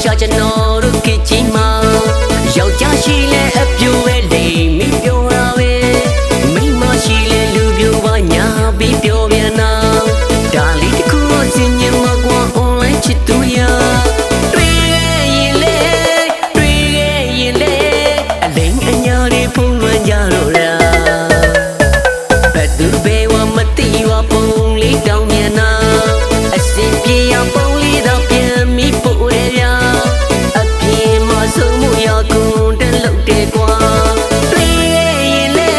ရှာကျွန်တော်တို့ခေတ်ကြီးမှာယောက်ျားရှိလဲအပြူပဲလိမ်မိပြောတာပဲမိန်းမရှိလဲလူပြိုပါညာပြီးပြောပြန်တာဒါလေးတစ်ခုတော့စင်ញင်မကွာ online ချစ်သူရတွေ့ရင်လေအလိမ်အညာတွေဖုံးလွှမ်းကြတော့လားဘယ်သူပဲဝမသိဝပုံလေးတောင်းမြန်နာအစင်ပြေအောင်ပုံလေးတော့ပြန်မိပို့ရရအပြေမဆုံးမှုရကုန်တလုံးတဲ့ကွာတွေ့ရင်လေ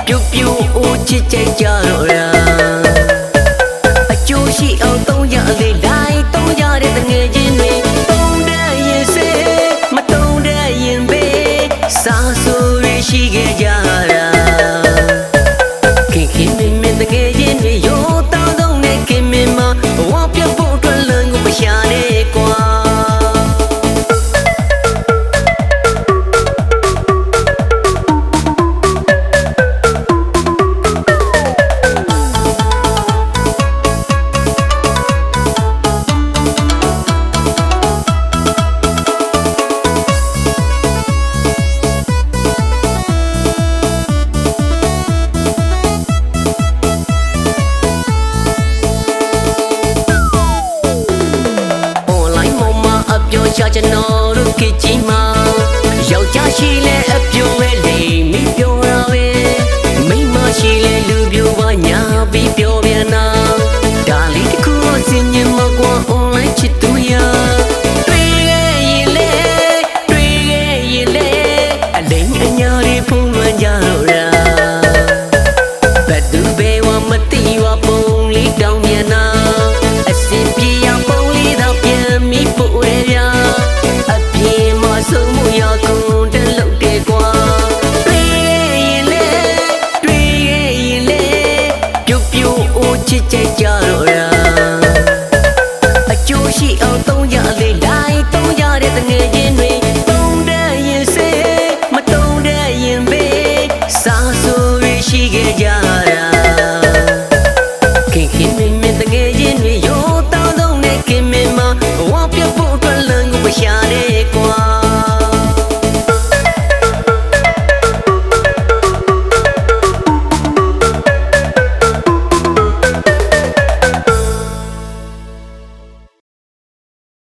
ပြူပြူအိုးချစ်ကြကြတော့လားအကျိုးရှိအောင်သုံးရလေးလိုက်သုံးရတဲ့တငယ်ချင်းတွေသုံးတဲ့ရင်စေမသုံးတဲ့ရင်ပဲစားဆိုရရှိခဲ့ကြတာခင်မင်းတကယ်ရင်တွေရိုးတောင်းဆုံးနဲ့ခင်မင်းမဝါပြဖို့အတွက်လမ်းကိုမရှာနဲ့ကွာရှာကျွန်တော်တို့ခေတ်ကြီးမှာယောက်ျားရှိလဲအပြိုပဲလိမ်မိပြောတာပဲမိန်းမရှိလဲလူပြိုပါညာပြီးပြောပြန်တာဒါလေးတစ်ခုတော့စင်ញင်မကွာ online ချစ်သူရတွေ့ရင်လေအလိမ်အညာတွေဖုံးလွှမ်းကြတော့လားဘယ်သူပဲဝမသိဝပုံလေးတောင်းမြန်နာအစင်ပြေအောင်ပုံလေးတော့ပြန်မိပို့ရဆုံးမှုရကုန်တလုံးတဲ့ကွာတွေ့ရင်လေပြူပြူအိုးချစ်ကြကြတော့လားအကျိုးရှိအောင်သုံးရ